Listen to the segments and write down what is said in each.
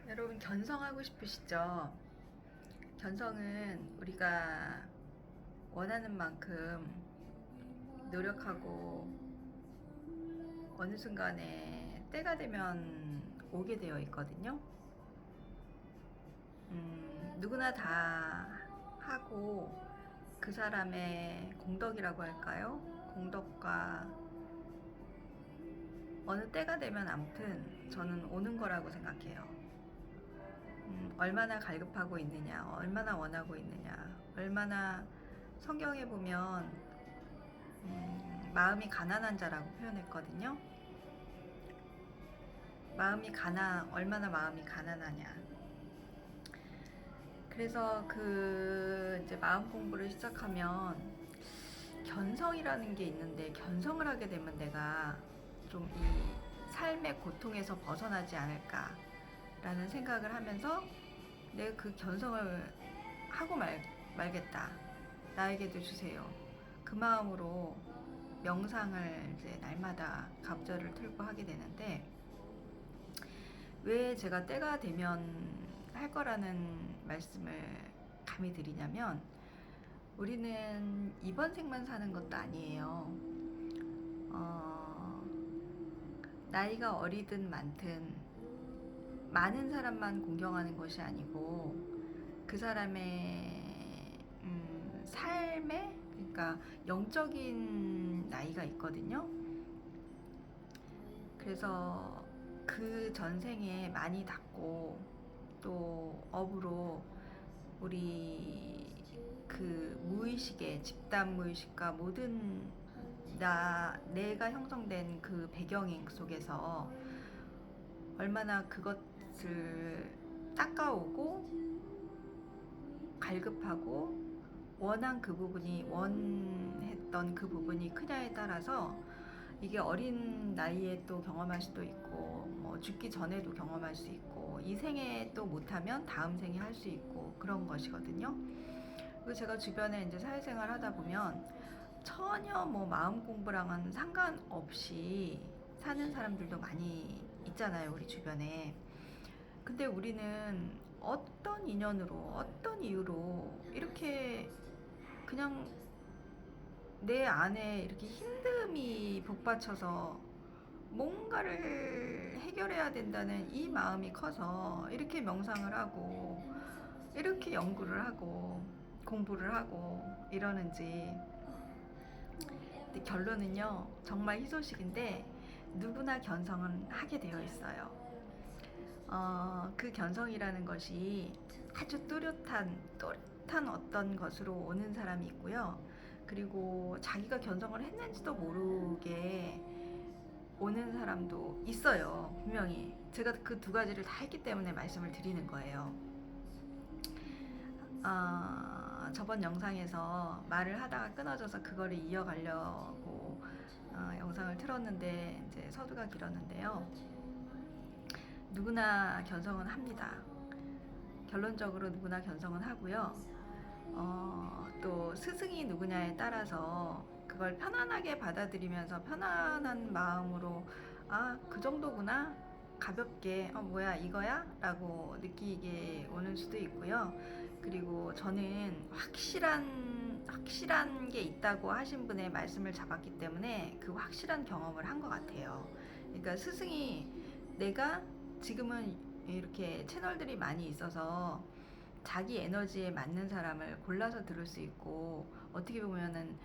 여러분 견성하고 싶으시죠? 견성은 우리가 원하는 만큼 노력하고 어느 순간에 때가 되면 오게 되어 있거든요. 누구나 다 하고 그 사람의 공덕이라고 할까요? 공덕과 어느 때가 되면 아무튼 저는 오는 거라고 생각해요. 얼마나 갈급하고 있느냐, 얼마나 원하고 있느냐, 얼마나 성경에 보면 마음이 가난한 자라고 표현했거든요. 얼마나 마음이 가난하냐. 그래서 그 이제 마음 공부를 시작하면 견성이라는 게 있는데 견성을 하게 되면 내가 좀 이 삶의 고통에서 벗어나지 않을까라는 생각을 하면서 내가 그 견성을 하고 말겠다. 나에게도 주세요. 그 마음으로 명상을 이제 날마다 갑절을 틀고 하게 되는데 왜 제가 때가 되면 할 거라는 말씀을 감히 드리냐면 우리는 이번 생만 사는 것도 아니에요. 나이가 어리든 많든 많은 사람만 공경하는 것이 아니고 그 사람의 삶에 그러니까 영적인 나이가 있거든요. 그래서 그 전생에 많이 닦고 또 업으로 우리 그 무의식의 집단 무의식과 모든 내가 형성된 그 배경 속에서 얼마나 그것을 닦아오고 갈급하고 원했던 그 부분이 크냐에 따라서 이게 어린 나이에 또 경험할 수도 있고 뭐 죽기 전에도 경험할 수 있고 이 생에 또 못하면 다음 생에 할 수 있고 그런 것이거든요. 그리고 제가 주변에 이제 사회생활 하다 보면 전혀 뭐 마음 공부랑은 상관없이 사는 사람들도 많이 있잖아요, 우리 주변에. 근데 우리는 어떤 인연으로, 어떤 이유로 이렇게 그냥 내 안에 이렇게 힘듦이 북받쳐서 뭔가를 해결해야 된다는 이 마음이 커서 이렇게 명상을 하고 이렇게 연구를 하고 공부를 하고 이러는지. 근데 결론은요, 정말 희소식인데 누구나 견성은 하게 되어 있어요. 그 견성이라는 것이 아주 또렷한 어떤 것으로 오는 사람이 있고요. 그리고 자기가 견성을 했는지도 모르게 오는 사람도 있어요. 분명히. 제가 그 두 가지를 다 했기 때문에 말씀을 드리는 거예요. 저번 영상에서 말을 하다가 끊어져서 그거를 이어가려고 영상을 틀었는데 이제 서두가 길었는데요. 누구나 견성은 합니다. 결론적으로 누구나 견성은 하고요. 또 스승이 누구냐에 따라서 그걸 편안하게 받아들이면서 편안한 마음으로 그 정도구나 가볍게 뭐야 이거야 라고 느끼게 오는 수도 있고요. 그리고 저는 확실한 게 있다고 하신 분의 말씀을 잡았기 때문에 그 확실한 경험을 한 것 같아요. 그러니까 스승이 내가 지금은 이렇게 채널들이 많이 있어서 자기 에너지에 맞는 사람을 골라서 들을 수 있고 어떻게 보면은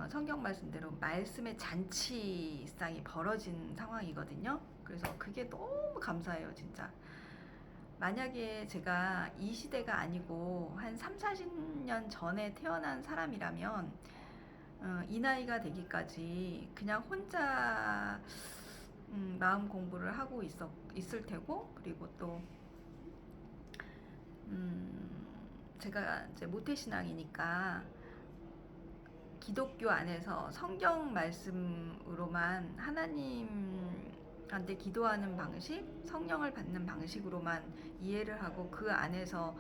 성경 말씀대로 말씀의 잔치상이 벌어진 상황이거든요. 그래서 그게 너무 감사해요, 진짜. 만약에 제가 이 시대가 아니고 한 3, 40년 전에 태어난 사람이라면 이 나이가 되기까지 그냥 혼자 마음 공부를 하고 있을 테고 그리고 또 제가 이제 모태신앙이니까 기독교 안에서 성경 말씀으로만 하나님한테 기도하는 방식, 성령을 받는 방식으로만 이해를 하고 그 안에서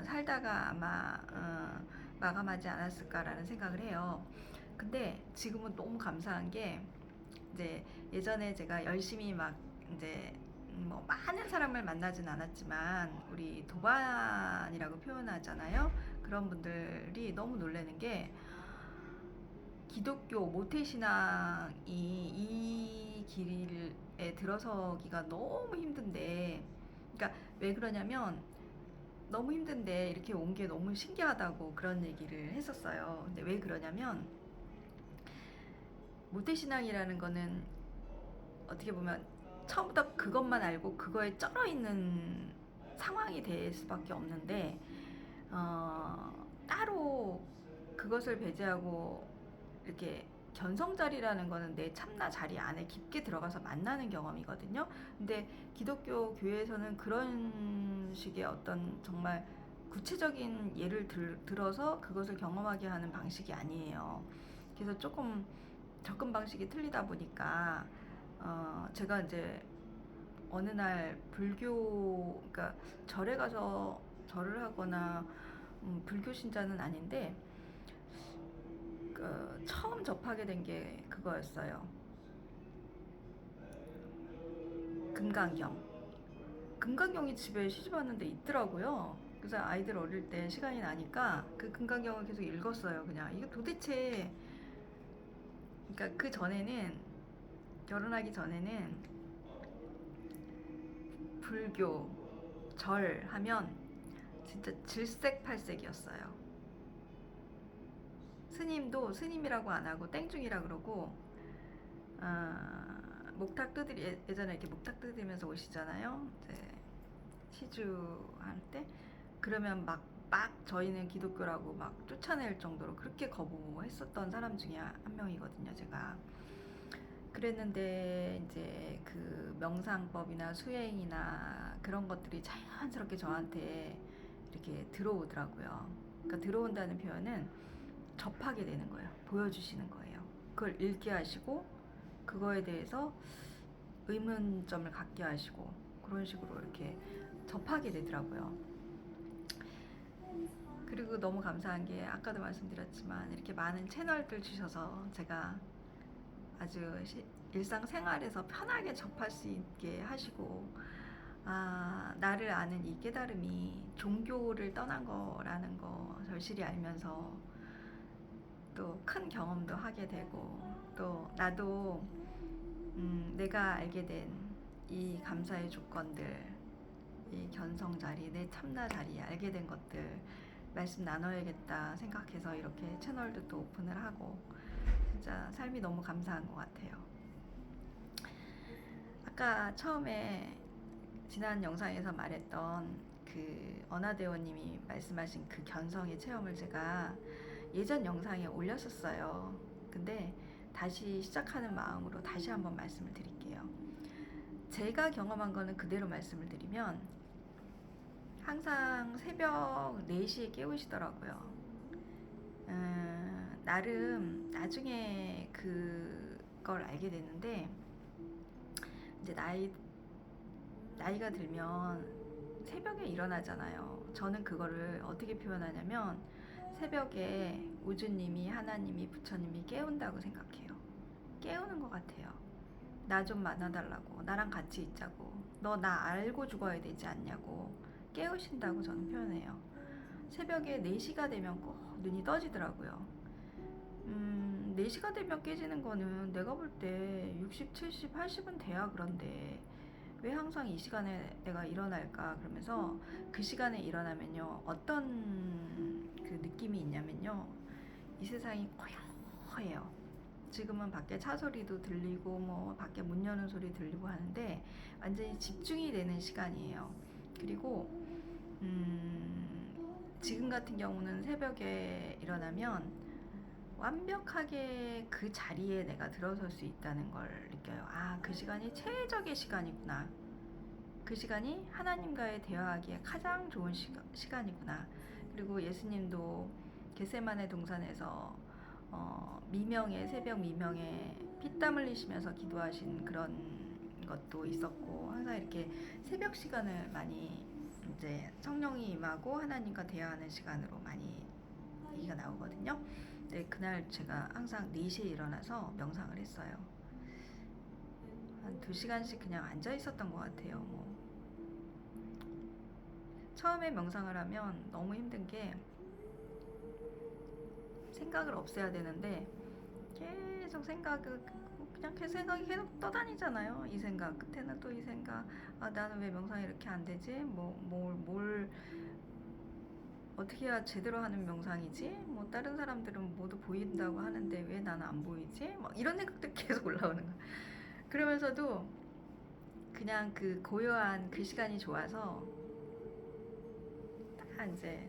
살다가 아마 마감하지 않았을까라는 생각을 해요. 근데 지금은 너무 감사한 게 이제 예전에 제가 열심히 막 이제 뭐 많은 사람을 만나진 않았지만 우리 도반이라고 표현하잖아요. 그런 분들이 너무 놀라는 게 기독교 모태신앙이 이 길에 들어서기가 너무 힘든데, 그러니까 왜 그러냐면 너무 힘든데 이렇게 온 게 너무 신기하다고 그런 얘기를 했었어요. 근데 왜 그러냐면 모태신앙이라는 거는 어떻게 보면 처음부터 그것만 알고 그거에 쩔어 있는 상황이 될 수밖에 없는데, 따로 그것을 배제하고 이렇게 견성자리라는 거는 내 참나 자리 안에 깊게 들어가서 만나는 경험이거든요. 근데 기독교 교회에서는 그런 식의 어떤 정말 구체적인 예를 들어서 그것을 경험하게 하는 방식이 아니에요. 그래서 조금 접근 방식이 틀리다 보니까 제가 이제 어느 날 그러니까 절에 가서 절을 하거나 불교 신자는 아닌데 처음 접하게 된 게 그거였어요. 금강경. 금강경이 집에 시집 왔는데 있더라고요. 그래서 아이들 어릴 때 시간이 나니까 그 금강경을 계속 읽었어요. 그냥 이게 도대체, 그러니까 그 전에는, 결혼하기 전에는 불교 절 하면 진짜 질색팔색이었어요. 스님도 스님이라고 안 하고 땡중이라 그러고, 목탁 두드리, 예전에 이렇게 목탁 두드리면서 오시잖아요. 이제 시주할 때 그러면 막 저희는 기독교라고 막 쫓아낼 정도로 그렇게 거부했었던 사람 중에 한 명이거든요, 제가. 그랬는데 이제 그 명상법이나 수행이나 그런 것들이 자연스럽게 저한테 이렇게 들어오더라고요. 그러니까 들어온다는 표현은 접하게 되는 거예요. 보여주시는 거예요. 그걸 읽게 하시고 그거에 대해서 의문점을 갖게 하시고 그런 식으로 이렇게 접하게 되더라고요. 그리고 너무 감사한 게 아까도 말씀드렸지만 이렇게 많은 채널들 주셔서 제가 아주 일상생활에서 편하게 접할 수 있게 하시고, 나를 아는 이 깨달음이 종교를 떠난 거라는 거 절실히 알면서 또 큰 경험도 하게 되고, 또 나도 내가 알게 된 이 감사의 조건들, 이 견성 자리, 내 참나 자리 알게 된 것들 말씀 나눠야겠다 생각해서 이렇게 채널도 또 오픈을 하고 진짜 삶이 너무 감사한 것 같아요. 아까 처음에 지난 영상에서 말했던 그 언하대원님이 말씀하신 그 견성의 체험을 제가 예전 영상에 올렸었어요. 근데 다시 시작하는 마음으로 다시 한번 말씀을 드릴게요. 제가 경험한 거는 그대로 말씀을 드리면 항상 새벽 4시에 깨우시더라고요. 나름 나중에 그걸 알게 됐는데 이제 나이가 들면 새벽에 일어나잖아요. 저는 그거를 어떻게 표현하냐면 새벽에 우주님이, 하나님이, 부처님이 깨운다고 생각해요. 깨우는 것 같아요. 나 좀 만나달라고, 나랑 같이 있자고, 너 나 알고 죽어야 되지 않냐고 깨우신다고 저는 표현해요. 새벽에 4시가 되면 꼭 눈이 떠지더라고요. 4시가 되면 깨지는 거는 내가 볼 때 60, 70, 80은 돼야 그런데 왜 항상 이 시간에 내가 일어날까 그러면서 그 시간에 일어나면요 어떤 그 느낌이 있냐면요 이 세상이 고요해요. 지금은 밖에 차 소리도 들리고 뭐 밖에 문 여는 소리 들리고 하는데 완전히 집중이 되는 시간이에요. 그리고 지금 같은 경우는 새벽에 일어나면 완벽하게 그 자리에 내가 들어설 수 있다는 걸 느껴요. 그 시간이 최적의 시간이구나. 그 시간이 하나님과의 대화하기에 가장 좋은 시간이구나. 그리고 예수님도 겟세마네 동산에서 새벽 미명에 피땀 흘리시면서 기도하신 그런 것도 있었고, 항상 이렇게 새벽 시간을 많이 이제 성령이 임하고 하나님과 대화하는 시간으로 많이 얘기가 나오거든요. 근데 그날 제가 항상 4시에 일어나서 명상을 했어요. 한 2시간씩 그냥 앉아 있었던 것 같아요. 뭐 처음에 명상을 하면 너무 힘든 게 생각을 없애야 되는데 계속 그냥 그 생각이 계속 떠다니잖아요. 이 생각 끝에는 또 이 생각, 아 나는 왜 명상이 이렇게 안 되지? 뭘 어떻게 해야 제대로 하는 명상이지? 뭐 다른 사람들은 모두 보인다고 하는데 왜 나는 안 보이지? 막 이런 생각들이 계속 올라오는 거야. 그러면서도 그냥 그 고요한 그 시간이 좋아서 다 이제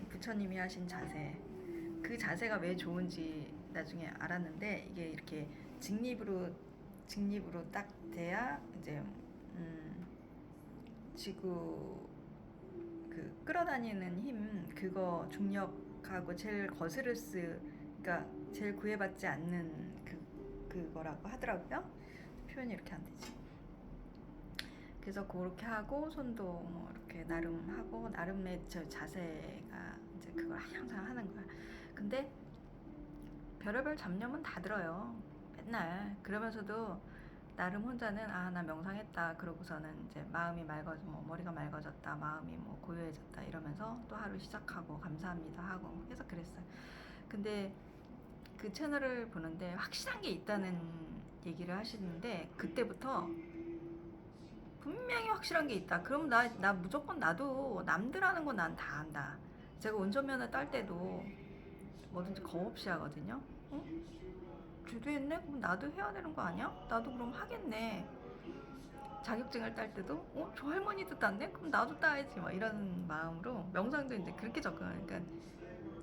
부처님이 하신 자세, 그 자세가 왜 좋은지 나중에 알았는데, 이게 이렇게 직립으로 딱 돼야 이제 지구 그 끌어다니는 힘, 그거 중력하고 제일 그러니까 제일 구애받지 않는 그거라고 하더라고요. 표현이 이렇게 안 되지. 그래서 그렇게 하고 손도 뭐 이렇게 나름 하고 나름의 저 자세가 이제 그걸 항상 하는 거야. 근데 별의별 잡념은 다 들어요. 맨날. 그러면서도 나름 혼자는 아 나 명상했다 그러고서는 이제 마음이 뭐 머리가 맑아졌다, 마음이 뭐 고요해졌다 이러면서 또 하루 시작하고 감사합니다 하고 해서 그랬어요. 근데 그 채널을 보는데 확실한 게 있다는 얘기를 하시는데, 그때부터 분명히 확실한 게 있다. 그럼 나 무조건 나도 남들 하는 거 난 다 한다. 제가 운전면허 딸 때도 뭐든지 겁 없이 하거든요. 어? 쟤도 했네? 그럼 나도 해야 되는 거 아니야? 나도 그럼 하겠네. 자격증을 딸 때도 저 할머니도 땄네? 그럼 나도 따야지. 막 이런 마음으로 명상도 이제 그렇게 그러니까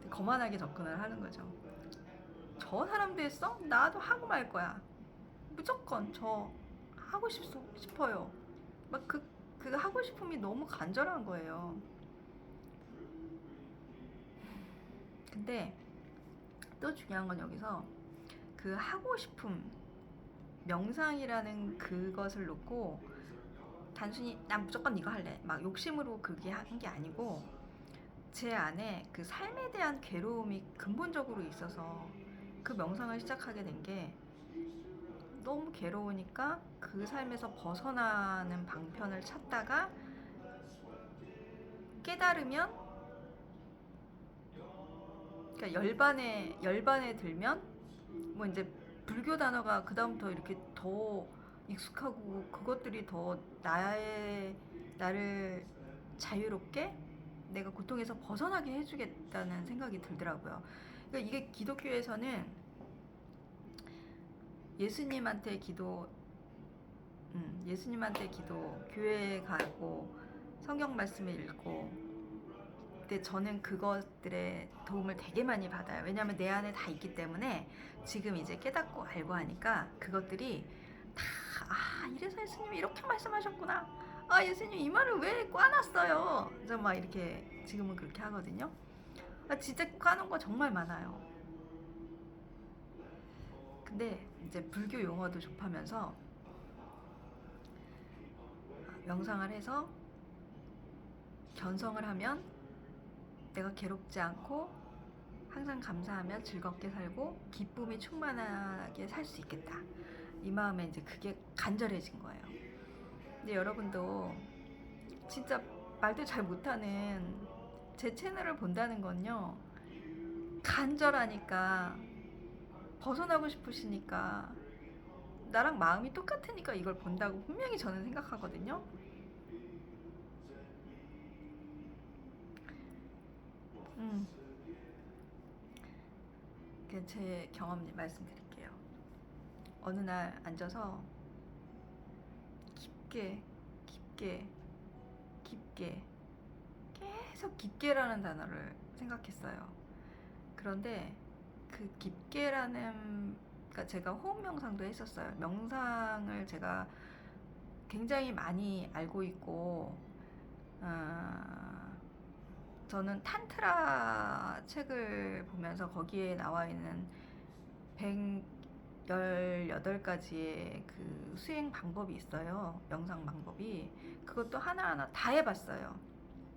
거만하게 접근을 하는 거죠. 저 사람도 했어? 나도 하고 말 거야. 무조건 저 하고 싶어요. 막 그 하고 싶음이 너무 간절한 거예요. 근데 또 중요한 건 여기서 그 하고 싶음, 명상이라는 그것을 놓고 단순히 난 무조건 이거 할래 막 욕심으로 그게 한 게 아니고, 제 안에 그 삶에 대한 괴로움이 근본적으로 있어서 그 명상을 시작하게 된 게, 너무 괴로우니까 그 삶에서 벗어나는 방편을 찾다가 깨달으면, 그러니까 열반에 들면 뭐 이제 불교 단어가 그다음부터 이렇게 더 익숙하고 그것들이 더 나를 자유롭게 내가 고통에서 벗어나게 해주겠다는 생각이 들더라고요. 그러니까 이게 기독교에서는 예수님한테 기도, 교회에 가고 성경 말씀을 읽고, 근데 저는 그것들의 도움을 되게 많이 받아요. 왜냐하면 내 안에 다 있기 때문에 지금 이제 깨닫고 알고 하니까 그것들이 다, 아 이래서 예수님이 이렇게 말씀하셨구나, 아 예수님 이 말을 왜 꽈놨어요, 저 막 이렇게 지금은 그렇게 하거든요. 아, 진짜 꽈놓은 거 정말 많아요. 근데 이제 불교 용어도 접하면서 명상을 해서 견성을 하면 내가 괴롭지 않고 항상 감사하며 즐겁게 살고 기쁨이 충만하게 살 수 있겠다, 이 마음에 이제 그게 간절해진 거예요. 근데 여러분도 진짜 말도 잘 못하는 제 채널을 본다는 건요, 간절하니까, 벗어나고 싶으시니까, 나랑 마음이 똑같으니까 이걸 본다고 분명히 저는 생각하거든요. 음, 제 경험 말씀드릴게요. 어느 날 앉아서 깊게 깊게 깊게, 계속 깊게라는 단어를 생각했어요. 그런데 그 깊게라는, 그러니까 제가 호흡 명상도 했었어요. 명상을 제가 굉장히 많이 알고 있고, 저는 탄트라 책을 보면서 거기에 나와 있는 118가지의 그 수행 방법이 있어요. 명상 방법이. 그것도 하나하나 다 해봤어요.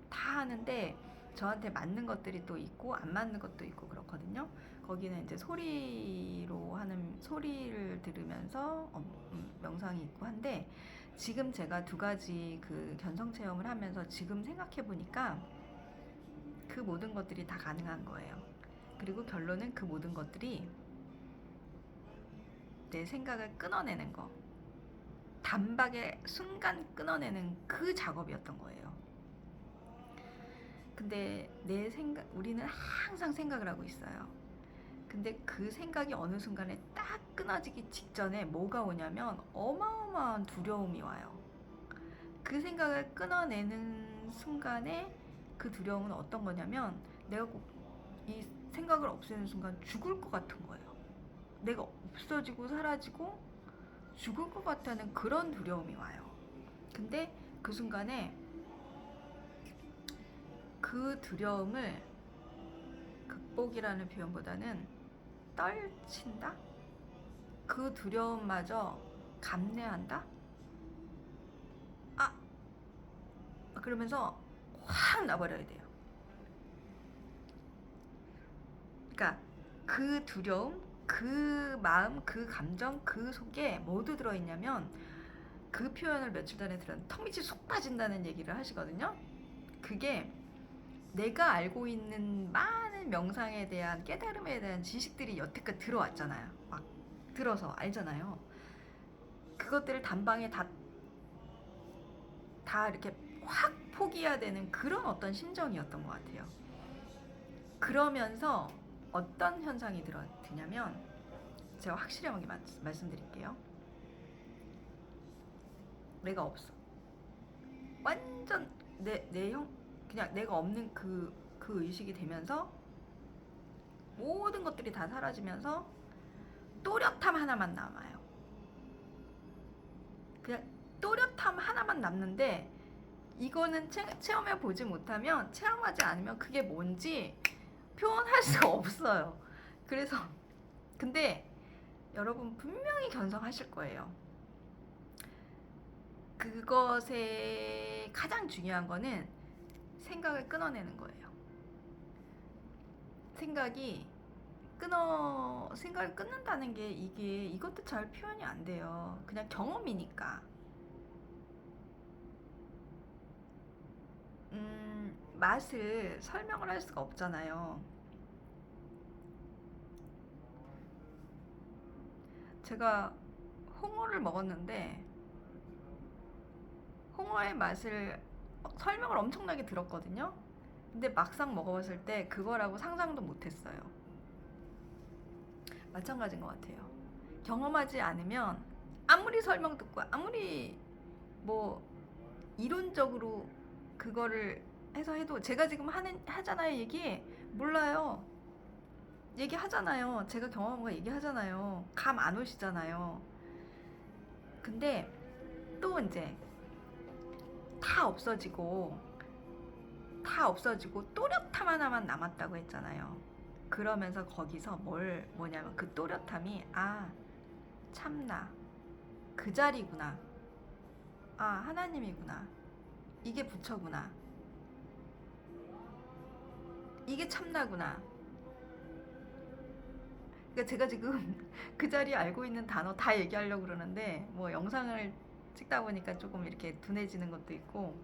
다 하는데 저한테 맞는 것들이 또 있고 안 맞는 것도 있고 그렇거든요. 거기는 이제 소리로 하는 소리를 들으면서 명상이 있고 한데, 지금 제가 두 가지 그 견성 체험을 하면서 지금 생각해 보니까 그 모든 것들이 다 가능한 거예요. 그리고 결론은 그 모든 것들이 내 생각을 끊어내는 거, 단박에 순간 끊어내는 그 작업이었던 거예요. 근데 우리는 항상 생각을 하고 있어요. 근데 그 생각이 어느 순간에 딱 끊어지기 직전에 뭐가 오냐면 어마어마한 두려움이 와요. 그 생각을 끊어내는 순간에 그 두려움은 어떤 거냐면, 내가 꼭 이 생각을 없애는 순간 죽을 것 같은 거예요. 내가 없어지고 사라지고 죽을 것 같다는 그런 두려움이 와요. 근데 그 순간에 그 두려움을 극복이라는 표현보다는 떨친다? 그 두려움마저 감내한다? 아! 그러면서 확 나버려야 돼요. 그러니까 그 두려움, 그 마음, 그 감정, 그 속에 뭐도 들어있냐면, 그 표현을 며칠 전에 들었는데 턱밑이 쏙 빠진다는 얘기를 하시거든요. 그게 내가 알고 있는 많은 명상에 대한 깨달음에 대한 지식들이 여태껏 들어왔잖아요. 막 들어서 알잖아요. 그것들을 단방에 다 이렇게 확 포기해야 되는 그런 어떤 심정이었던 것 같아요. 그러면서 어떤 현상이 드냐면, 제가 확실하게 말씀드릴게요. 내가 없어. 완전 그냥 내가 없는 그 의식이 되면서 모든 것들이 다 사라지면서 또렷함 하나만 남아요. 그냥 또렷함 하나만 남는데, 이거는 체험해 보지 못하면, 체험하지 않으면 그게 뭔지 표현할 수가 없어요. 그래서 근데 여러분 분명히 견성하실 거예요. 그것의 가장 중요한 거는 생각을 끊어내는 거예요. 생각을 끊는다는 게 이것도 잘 표현이 안 돼요. 그냥 경험이니까. 맛을 설명을 할 수가 없잖아요. 제가 홍어를 먹었는데 홍어의 맛을 설명을 엄청나게 들었거든요. 근데 막상 먹어봤을 때 그거라고 상상도 못했어요. 마찬가지인 것 같아요. 경험하지 않으면 아무리 설명 듣고 아무리 뭐 이론적으로 그거를 해서 해도, 제가 지금 하잖아요. 몰라요. 얘기하잖아요. 제가 경험한 거 얘기하잖아요. 감 안 오시잖아요. 근데 또 이제 다 없어지고 또렷함 하나만 남았다고 했잖아요. 그러면서 거기서 뭐냐면 그 또렷함이, 참나, 그 자리구나, 하나님이구나, 이게 부처구나, 이게 참나구나. 그러니까 제가 지금 그 자리에 알고 있는 단어 다 얘기하려고 그러는데, 뭐 영상을 찍다 보니까 조금 이렇게 둔해지는 것도 있고,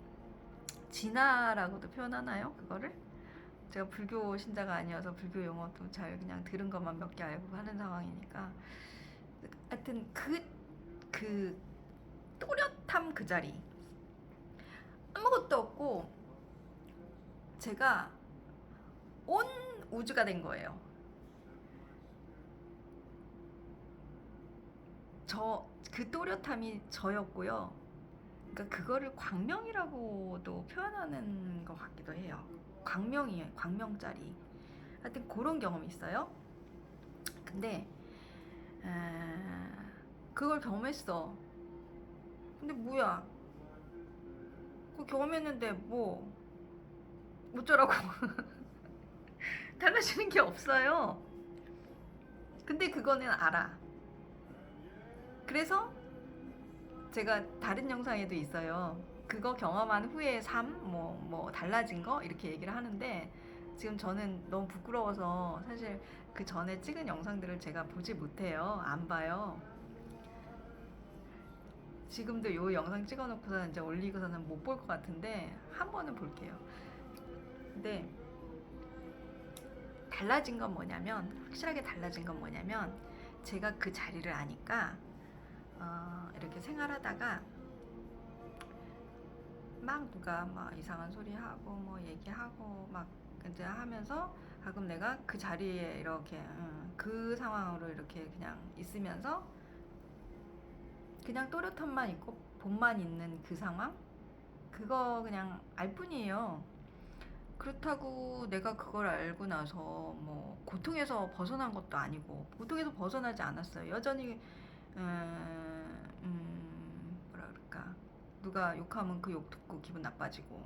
진화라고도 표현하나요? 그거를? 제가 불교 신자가 아니어서 불교 용어도 잘 그냥 들은 것만 몇 개 알고 하는 상황이니까, 하여튼 그 또렷함 그 자리, 아무것도 없고 제가 온 우주가 된 거예요. 그 또렷함이 저였고요. 그러니까 그거를 광명이라고도 표현하는 것 같기도 해요. 광명이에요. 광명짜리. 하여튼 그런 경험이 있어요. 근데 그걸 경험했어. 근데 뭐야? 그거 경험했는데 뭐 어쩌라고. 달라지는 게 없어요. 근데 그거는 알아. 그래서 제가 다른 영상에도 있어요. 그거 경험한 후의 삶, 뭐 달라진 거 이렇게 얘기를 하는데 지금 저는 너무 부끄러워서 사실 그 전에 찍은 영상들을 제가 보지 못해요. 안 봐요. 지금도 이 영상 찍어놓고서 이제 올리고서는 못 볼 것 같은데 한 번은 볼게요. 근데 달라진 건 뭐냐면, 확실하게 달라진 건 뭐냐면, 제가 그 자리를 아니까 이렇게 생활하다가 막 누가 막 이상한 소리 하고 뭐 얘기하고 막 이제 하면서 가끔 내가 그 자리에 이렇게 그 상황으로 이렇게 그냥 있으면서 그냥 또렷함만 있고 본만 있는 그 상황, 그거 그냥 알 뿐이에요. 그렇다고 내가 그걸 알고 나서 뭐 고통에서 벗어난 것도 아니고, 고통에서 벗어나지 않았어요. 여전히 뭐라 그럴까, 누가 욕하면 그 욕 듣고 기분 나빠지고,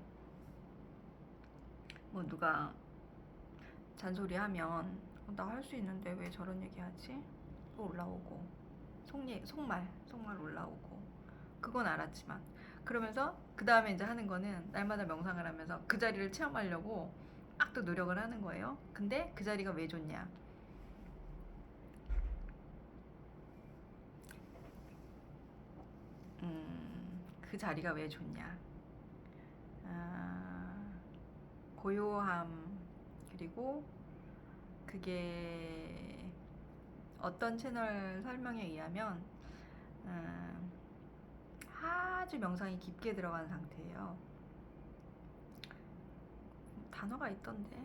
뭐 누가 잔소리하면 나 할 수 있는데 왜 저런 얘기하지? 또 올라오고, 속말 올라오고, 그건 알았지만, 그러면서 그 다음에 이제 하는 거는 날마다 명상을 하면서 그 자리를 체험하려고 막 또 노력을 하는 거예요. 근데 그 자리가 왜 좋냐? 그 자리가 왜 좋냐? 아, 고요함, 그리고 그게 어떤 채널 설명에 의하면 아주 명상이 깊게 들어간 상태예요. 단어가 있던데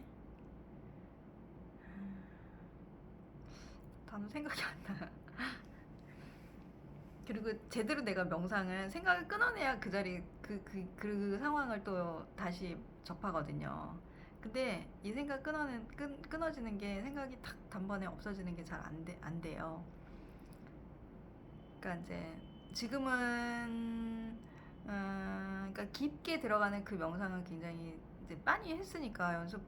단어 생각이 안 나. 그리고 제대로 내가 명상을 생각을 끊어내야 그 자리 그 상황을 또 다시 접하거든요. 근데 이 생각 끊어지는 게, 생각이 탁 단번에 없어지는 게 잘 안 돼요. 그러니까 이제 지금은 그러니까 깊게 들어가는 그 명상은 굉장히 이제 많이 했으니까, 연습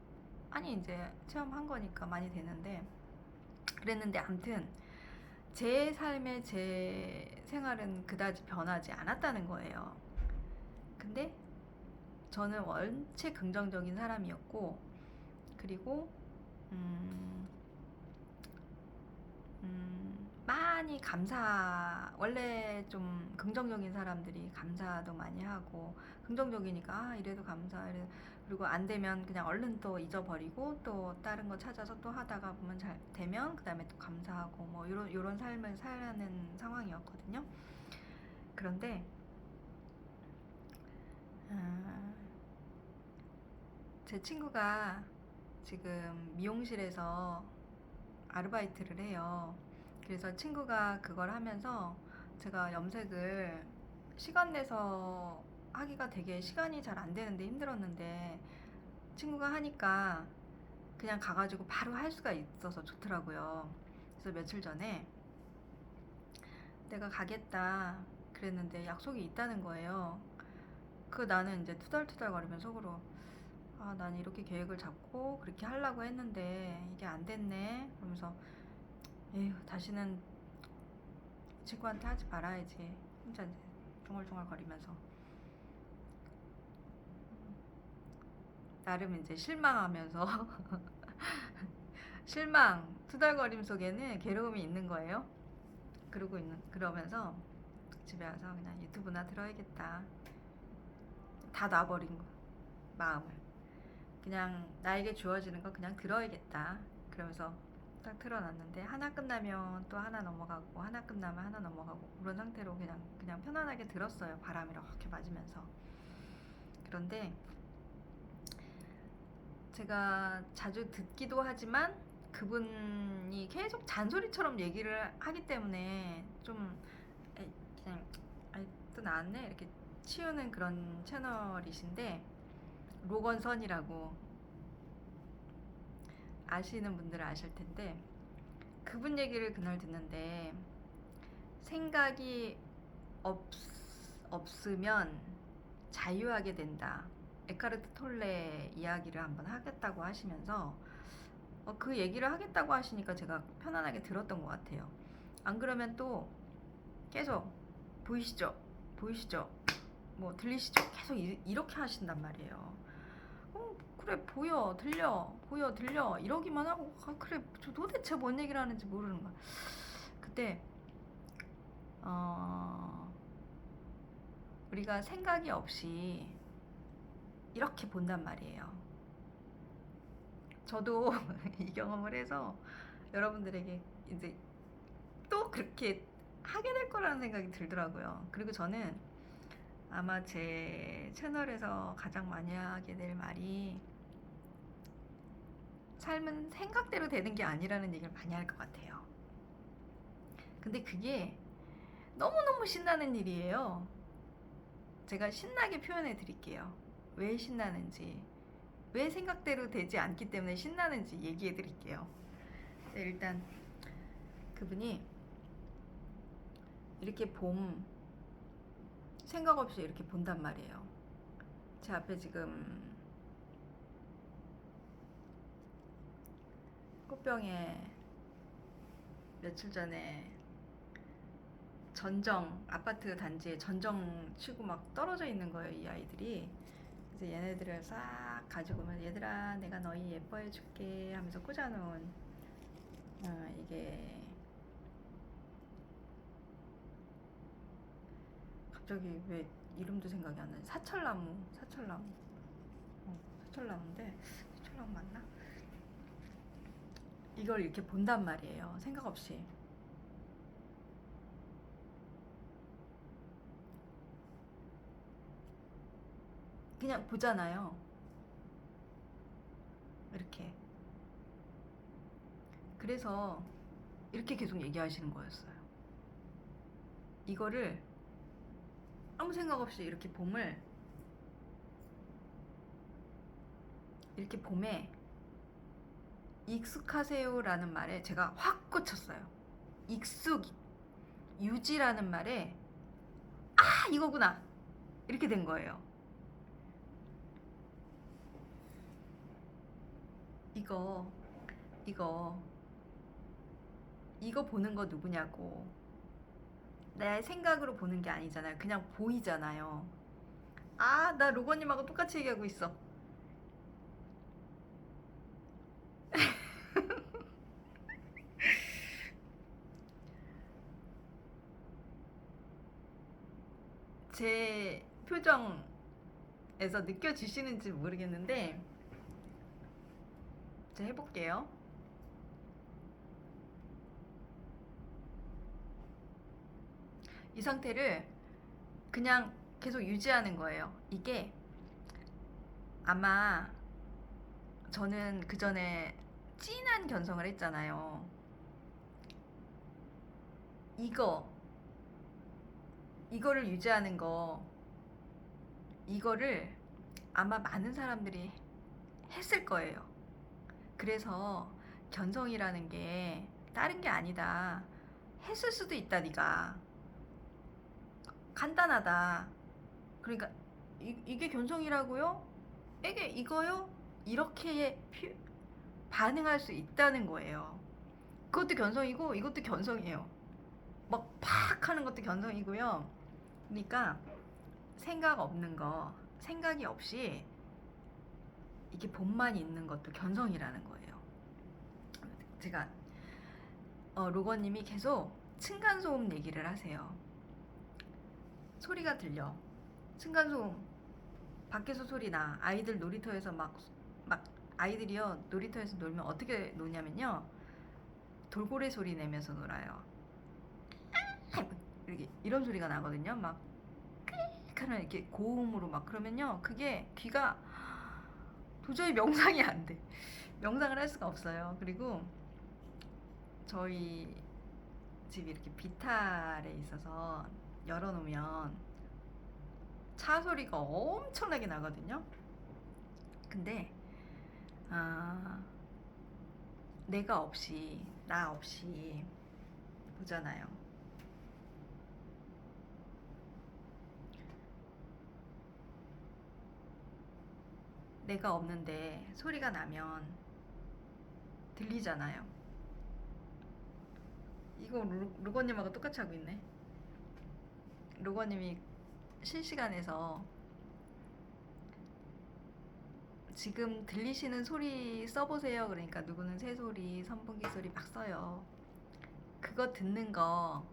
많이 이제 체험한 거니까 많이 되는데, 그랬는데 아무튼 제 삶의 제 생활은 그다지 변하지 않았다는 거예요. 근데 저는 원체 긍정적인 사람이었고, 그리고 음, 많이 원래 좀 긍정적인 사람들이 감사도 많이 하고, 긍정적이니까 이래도 감사, 그리고 안 되면 그냥 얼른 또 잊어버리고 또 다른 거 찾아서 또 하다가 보면 잘 되면 그 다음에 또 감사하고, 뭐 요런 삶을 살아는 상황이었거든요. 그런데 어, 제 친구가 지금 미용실에서 아르바이트를 해요. 그래서 친구가 그걸 하면서 제가 염색을 시간 내서 하기가 되게 시간이 잘 안 되는데 힘들었는데, 친구가 하니까 그냥 가가지고 바로 할 수가 있어서 좋더라고요. 그래서 며칠 전에 내가 가겠다 그랬는데 약속이 있다는 거예요. 나는 이제 투덜투덜 거리면 속으로, 난 이렇게 계획을 잡고 그렇게 하려고 했는데 이게 안 됐네. 그러면서 에휴, 다시는 친구한테 하지 말아야지. 혼자 이제 중얼중얼 거리면서 나름 이제 실망하면서 투덜거림 속에는 괴로움이 있는 거예요. 그러면서 집에 와서 그냥 유튜브나 들어야겠다. 다 놔버린 거, 마음을. 그냥 나에게 주어지는 거 그냥 들어야겠다. 그러면서 딱 틀어놨는데, 하나 끝나면 또 하나 넘어가고, 하나 끝나면 하나 넘어가고, 그런 상태로 그냥 편안하게 들었어요. 바람이 이렇게 맞으면서. 그런데 제가 자주 듣기도 하지만 그분이 계속 잔소리처럼 얘기를 하기 때문에 좀 그냥 또 나왔네 이렇게 치우는 그런 채널이신데, 로건선이라고, 아시는 분들은 아실 텐데, 그분 얘기를 그날 듣는데, 생각이 없으면 자유하게 된다, 에카르트 톨레 이야기를 한번 하겠다고 하시면서 그 얘기를 하겠다고 하시니까 제가 편안하게 들었던 것 같아요. 안 그러면 또 계속 보이시죠? 보이시죠? 뭐 들리시죠? 계속 이렇게 하신단 말이에요. 그래 보여 들려 보여 들려 이러기만 하고 그래 도대체 뭔 얘기를 하는지 모르는 거야. 그때 우리가 생각이 없이 이렇게 본단 말이에요. 저도 이 경험을 해서 여러분들에게 이제 또 그렇게 하게 될 거라는 생각이 들더라고요. 그리고 저는 아마 제 채널에서 가장 많이 하게 될 말이 삶은 생각대로 되는 게 아니라는 얘기를 많이 할 것 같아요. 근데 그게 너무너무 신나는 일이에요. 제가 신나게 표현해 드릴게요. 왜 신나는지, 왜 생각대로 되지 않기 때문에 신나는지 얘기해 드릴게요. 네, 일단 그분이 이렇게 생각 없이 이렇게 본단 말이에요. 제 앞에 지금 꽃병에 며칠 전에 아파트 단지에 전정 치고 막 떨어져 있는 거예요, 이 아이들이. 그래서 얘네들을 싹 가지고 오면, 얘들아 내가 너희 예뻐해 줄게 하면서 꽂아놓은 이게 갑자기 왜 이름도 생각이 안 나지? 사철나무인데 사철나무 맞나? 이걸 이렇게 본단 말이에요, 생각 없이. 그냥 보잖아요, 이렇게. 그래서 이렇게 계속 얘기하시는 거였어요. 이거를 아무 생각 없이 이렇게 이렇게 봄에 익숙하세요라는 말에 제가 확 꽂혔어요. 유지라는 말에 이거구나 이렇게 된 거예요. 이거 보는 거 누구냐고. 내 생각으로 보는 게 아니잖아요. 그냥 보이잖아요. 나 로건님하고 똑같이 얘기하고 있어. 제 표정에서 느껴지시는지 모르겠는데 제가 해볼게요. 이 상태를 그냥 계속 유지하는 거예요. 이게 아마 저는 그 전에 진한 견성을 했잖아요. 이거를 유지하는 이거를 아마 많은 사람들이 했을 거예요. 그래서 견성이라는 게 다른 게 아니다. 했을 수도 있다, 네가. 간단하다. 그러니까 이게 견성이라고요? 이거요? 이렇게 반응할 수 있다는 거예요. 그것도 견성이고 이것도 견성이에요. 막 팍 하는 것도 견성이고요. 그러니까 생각이 없이 이게 봄만 있는 것도 견성이라는 거예요. 제가 로건님이 계속 층간소음 얘기를 하세요. 소리가 들려. 층간소음. 밖에서 소리 나. 아이들 놀이터에서 막 아이들이요, 놀이터에서 놀면 어떻게 노냐면요, 돌고래 소리 내면서 놀아요. 이런 소리가 나거든요. 막 하는 이렇게 고음으로 막. 그러면요, 그게 귀가 도저히 명상이 안 돼. 명상을 할 수가 없어요. 그리고 저희 집이 이렇게 비탈에 있어서 열어놓으면 차 소리가 엄청나게 나거든요. 근데 나 없이 보잖아요. 내가 없는데 소리가 나면 들리잖아요. 이거 루건님하고 똑같이 하고 있네. 루건님이 실시간에서 지금 들리시는 소리 써보세요. 그러니까 누구는 새소리, 선풍기 소리 막 써요. 그거 듣는 거,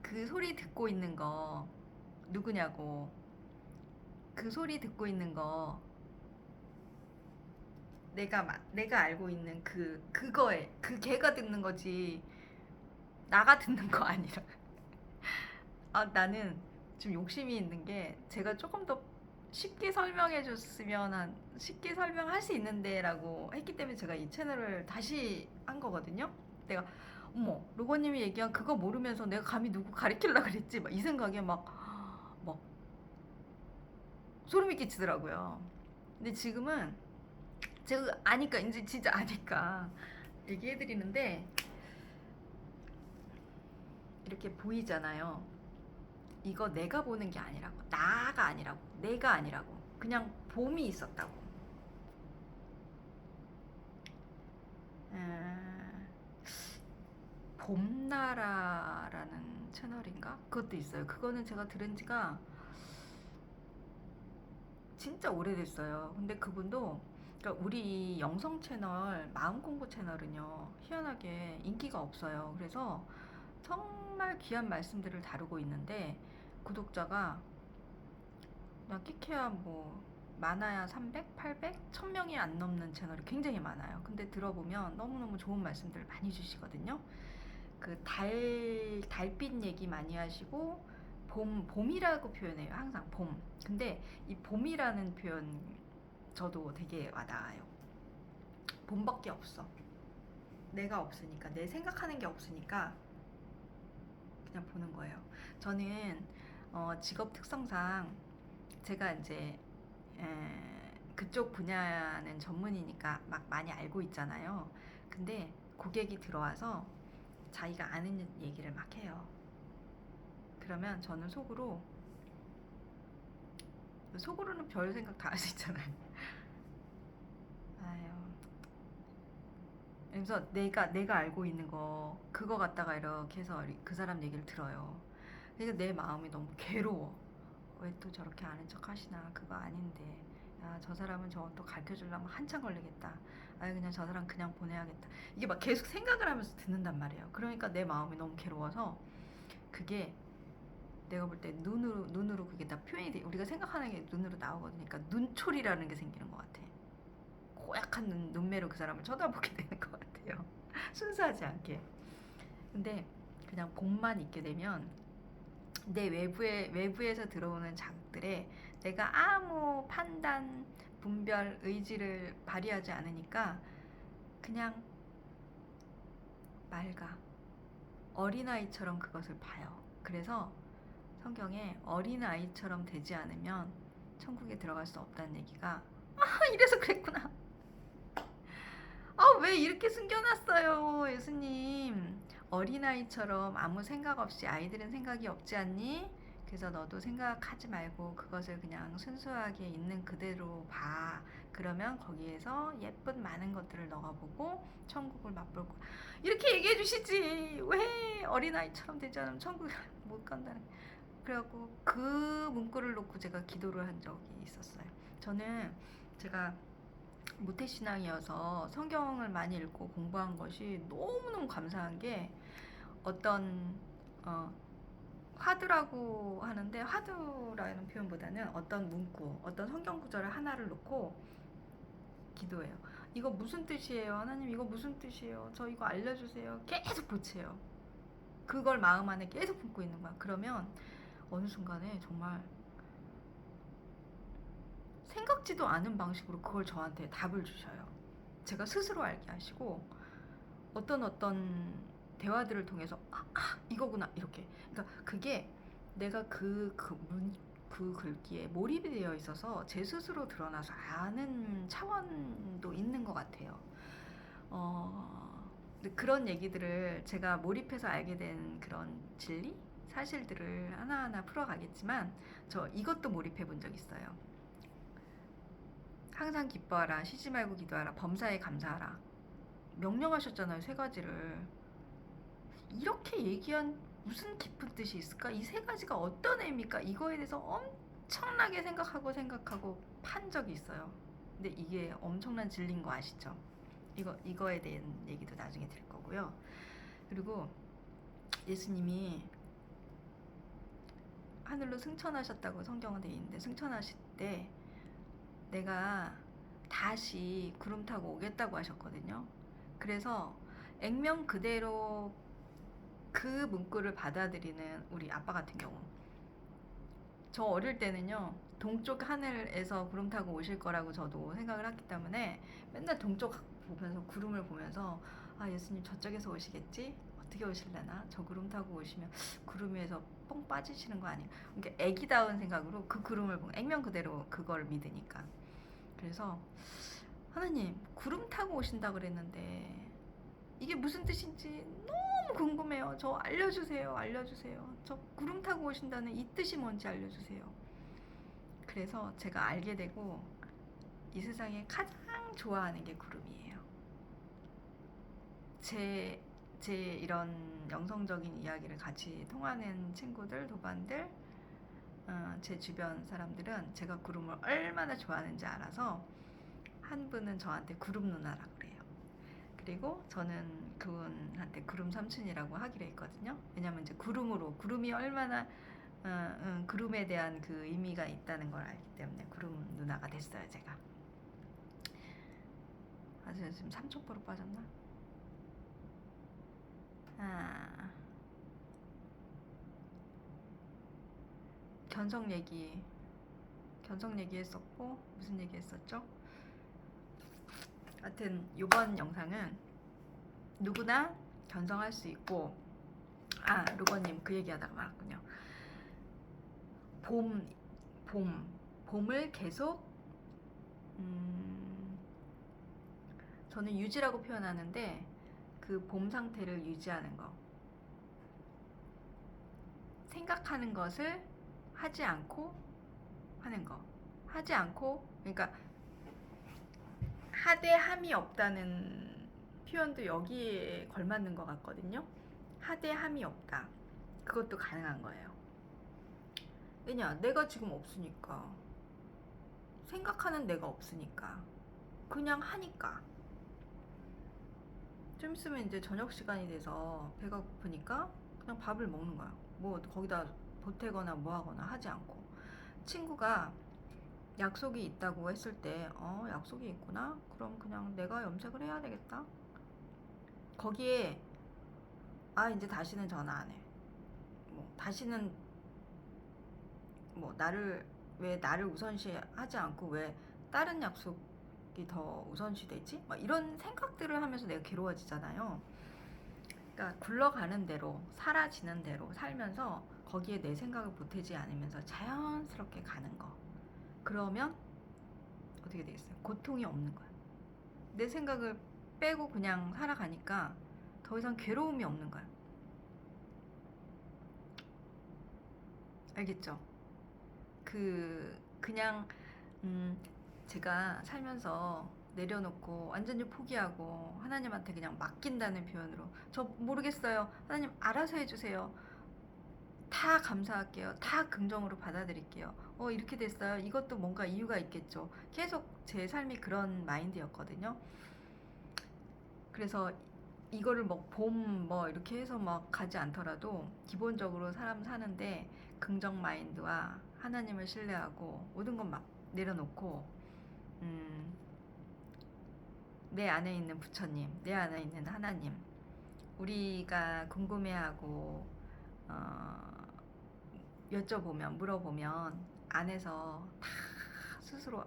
그 소리 듣고 있는 거 누구냐고. 그 소리 듣고 있는 거 내가 알고 있는 그거에 그 걔가 듣는 거지 나가 듣는 거 아니라. 아, 나는 좀 욕심이 있는 게 제가 조금 더 쉽게 설명해 줬으면 쉽게 설명할 수 있는데라고 했기 때문에 제가 이 채널을 다시 한 거거든요. 내가 어머 로고님이 얘기한 그거 모르면서 내가 감히 누구 가리키려고 그랬지 막 이 생각에 막 소름이 끼치더라고요. 근데 지금은 제가 아니까 이제 진짜 아니까 얘기해 드리는데 이렇게 보이잖아요. 이거 내가 보는 게 아니라고, 나가 아니라고, 내가 아니라고, 그냥 봄이 있었다고. 봄나라라는 채널인가? 그것도 있어요. 그거는 제가 들은 지가 진짜 오래됐어요. 근데 그분도 그러니까 우리 영성 채널, 마음 공부 채널은요 희한하게 인기가 없어요. 그래서 정말 귀한 말씀들을 다루고 있는데 구독자가 그냥 끼케야 뭐 많아야 300, 800, 1000명이 안 넘는 채널이 굉장히 많아요. 근데 들어보면 너무너무 좋은 말씀들을 많이 주시거든요. 그 달빛 얘기 많이 하시고 봄이라고 표현해요. 항상 봄. 근데 이 봄이라는 표현 저도 되게 와닿아요. 봄밖에 없어. 내가 없으니까, 내 생각하는 게 없으니까 그냥 보는 거예요. 저는 직업 특성상 제가 이제 그쪽 분야는 전문이니까 막 많이 알고 있잖아요. 근데 고객이 들어와서 자기가 아는 얘기를 막 해요. 그러면 저는 속으로는 별 생각 다 할 수 있잖아요. 아유. 그래서 내가 알고 있는 거 그거 갖다가 이렇게 해서 그 사람 얘기를 들어요. 그러니까 내 마음이 너무 괴로워. 왜 또 저렇게 아는 척 하시나. 그거 아닌데. 야, 저 사람은 저거 또 가르쳐 주려면 한참 걸리겠다. 아유, 그냥 저 사람 그냥 보내야겠다. 이게 막 계속 생각을 하면서 듣는단 말이에요. 그러니까 내 마음이 너무 괴로워서 그게 내가 볼 때 눈으로 그게 다 표현이 돼. 우리가 생각하는 게 눈으로 나오거든요. 그러니까 눈초리라는 게 생기는 것 같아. 고약한 눈매로 그 사람을 쳐다보게 되는 것 같아요. 순수하지 않게. 근데 그냥 봄만 있게 되면 내 외부에서 들어오는 자극들에 내가 아무 판단, 분별, 의지를 발휘하지 않으니까 그냥 맑아. 어린아이처럼 그것을 봐요. 그래서 성경에 어린아이처럼 되지 않으면 천국에 들어갈 수 없다는 얘기가 이래서 그랬구나. 왜 이렇게 숨겨놨어요, 예수님. 어린아이처럼 아무 생각 없이 아이들은 생각이 없지 않니? 그래서 너도 생각하지 말고 그것을 그냥 순수하게 있는 그대로 봐. 그러면 거기에서 예쁜 많은 것들을 너가 보고 천국을 맛볼 거야. 이렇게 얘기해 주시지. 왜 어린아이처럼 되지 않으면 천국에 못 간다는. 그래갖고 그 문구를 놓고 제가 기도를 한 적이 있었어요. 저는 제가 모태신앙이어서 성경을 많이 읽고 공부한 것이 너무너무 감사한 게 어떤 화두라고 하는데 화두라는 표현보다는 어떤 문구, 어떤 성경 구절을 하나를 놓고 기도해요. 이거 무슨 뜻이에요? 하나님 이거 무슨 뜻이에요? 저 이거 알려주세요. 계속 보채요. 그걸 마음 안에 계속 품고 있는 거야. 그러면 어느 순간에 정말 생각지도 않은 방식으로 그걸 저한테 답을 주셔요. 제가 스스로 알게 하시고 어떤 대화들을 통해서 이거구나 이렇게. 그러니까 그게 내가 그 글귀에 몰입이 되어 있어서 제 스스로 드러나서 아는 차원도 있는 것 같아요. 근데 그런 얘기들을 제가 몰입해서 알게 된 그런 진리? 사실들을 하나하나 풀어가겠지만 저 이것도 몰입해 본 적 있어요. 항상 기뻐하라, 쉬지 말고 기도하라, 범사에 감사하라. 명령하셨잖아요, 세 가지를. 이렇게 얘기한 무슨 깊은 뜻이 있을까? 이 세 가지가 어떤 의미일까? 이거에 대해서 엄청나게 생각하고 판 적이 있어요. 근데 이게 엄청난 진리인 거 아시죠? 이거에 대한 얘기도 나중에 드릴 거고요. 그리고 예수님이 하늘로 승천하셨다고 성경은 돼 있는데, 승천하실 때 내가 다시 구름 타고 오겠다고 하셨거든요. 그래서 액면 그대로 그 문구를 받아들이는 우리 아빠 같은 경우, 저 어릴 때는요, 동쪽 하늘에서 구름 타고 오실 거라고 저도 생각을 했기 때문에 맨날 동쪽 보면서, 구름을 보면서, 아, 예수님 저쪽에서 오시겠지? 어떻게 오실려나? 저 구름 타고 오시면 구름 위에서 뻥 빠지시는 거 아닌가? 그러니까 애기다운 생각으로 그 구름을 보고 액면 그대로 그걸 믿으니까. 그래서 하나님, 구름 타고 오신다 그랬는데 이게 무슨 뜻인지 너무 궁금해요. 저 알려주세요. 저 구름 타고 오신다는 이 뜻이 뭔지 알려주세요. 그래서 제가 알게 되고 이 세상에 가장 좋아하는 게 구름이에요. 제 이런 영성적인 이야기를 같이 통하는 친구들, 도반들, 제 주변 사람들은 제가 구름을 얼마나 좋아하는지 알아서 한 분은 저한테 구름 누나라고 그래요. 그리고 저는 그분한테 구름 삼촌이라고 하기로 했거든요. 왜냐면 이제 구름이 얼마나 구름에 대한 그 의미가 있다는 걸 알기 때문에 구름 누나가 됐어요, 제가. 아주 지금 3초포로 빠졌나? 견성 얘기 했었고, 무슨 얘기 했었죠? 하여튼 이번 영상은 누구나 견성할 수 있고, 루거님 그 얘기하다가 말았군요. 봄을 계속 저는 유지라고 표현하는데, 그 봄 상태를 유지하는 거, 생각하는 것을 하지 않고 하는 거, 그러니까 하대함이 없다는 표현도 여기에 걸맞는 것 같거든요. 하대함이 없다, 그것도 가능한 거예요. 왜냐, 내가 지금 없으니까, 생각하는 내가 없으니까, 그냥 하니까. 좀 있으면 이제 저녁 시간이 돼서 배가 고프니까 그냥 밥을 먹는 거야. 뭐 거기다 보태거나 뭐 하거나 하지 않고. 친구가 약속이 있다고 했을 때, 약속이 있구나? 그럼 그냥 내가 염색을 해야 되겠다. 거기에 이제 다시는 전화 안 해. 다시는 왜 나를 우선시 하지 않고 왜 다른 약속이 더 우선시 되지? 막 이런 생각들을 하면서 내가 괴로워지잖아요. 그러니까 굴러가는 대로, 사라지는 대로 살면서 거기에 내 생각을 보태지 않으면서 자연스럽게 가는 거. 그러면 어떻게 되겠어요? 고통이 없는 거야. 내 생각을 빼고 그냥 살아가니까 더 이상 괴로움이 없는 거야. 알겠죠? 그냥 제가 살면서 내려놓고 완전히 포기하고 하나님한테 그냥 맡긴다는 표현으로, 저 모르겠어요, 하나님 알아서 해주세요, 다 감사할게요, 다 긍정으로 받아들일게요, 이렇게 됐어요, 이것도 뭔가 이유가 있겠죠, 계속 제 삶이 그런 마인드였거든요. 그래서 이거를 봄 이렇게 해서 막 가지 않더라도 기본적으로 사람 사는데 긍정 마인드와 하나님을 신뢰하고 모든 것 막 내려놓고, 내 안에 있는 부처님, 내 안에 있는 하나님, 우리가 궁금해하고 물어보면 안에서 다 스스로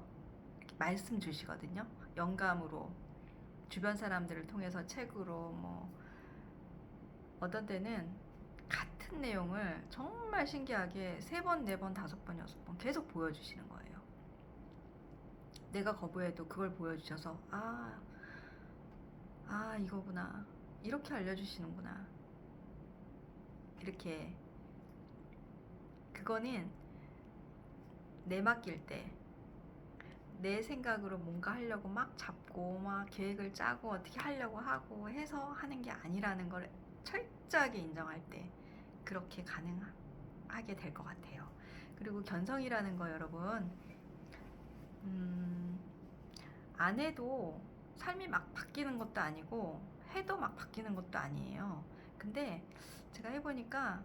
이렇게 말씀 주시거든요. 영감으로, 주변 사람들을 통해서, 책으로, 어떤 때는 같은 내용을 정말 신기하게 3번, 4번, 5번, 6번 계속 보여주시는 거예요. 내가 거부해도 그걸 보여주셔서 이거구나, 이렇게 알려주시는구나, 이렇게. 그거는 내 맡길 때, 내 생각으로 뭔가 하려고 막 잡고 막 계획을 짜고 어떻게 하려고 하고 해서 하는 게 아니라는 걸 철저하게 인정할 때, 그렇게 가능하게 될 것 같아요. 그리고 견성이라는 거 여러분, 안 해도 삶이 막 바뀌는 것도 아니고 해도 막 바뀌는 것도 아니에요. 근데 제가 해보니까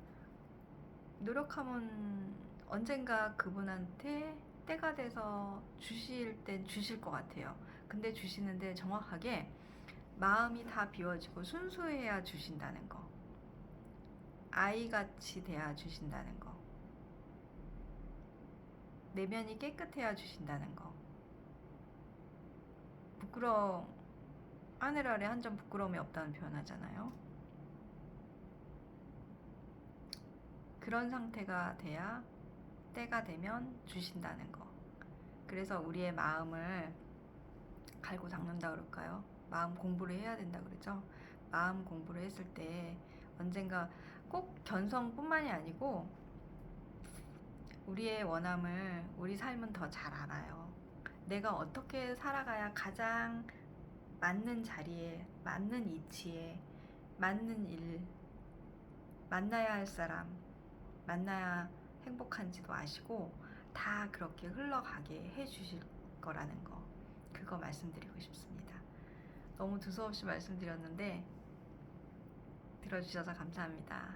노력하면 언젠가 그분한테 때가 돼서 주실 땐 주실 것 같아요. 근데 주시는데 정확하게 마음이 다 비워지고 순수해야 주신다는 거, 아이같이 돼야 주신다는 거, 내면이 깨끗해야 주신다는 거. 하늘 아래 한 점 부끄러움이 없다는 표현 하잖아요. 그런 상태가 돼야 때가 되면 주신다는 거. 그래서 우리의 마음을 갈고 닦는다 그럴까요? 마음 공부를 해야 된다 그러죠. 마음 공부를 했을 때 언젠가 꼭 견성뿐만이 아니고 우리의 원함을, 우리 삶은 더 잘 알아요. 내가 어떻게 살아가야 가장 맞는 자리에, 맞는 위치에, 맞는 일, 만나야 할 사람, 만나야 행복한지도 아시고 다 그렇게 흘러가게 해주실 거라는 거, 그거 말씀드리고 싶습니다. 너무 두서없이 말씀드렸는데 들어주셔서 감사합니다.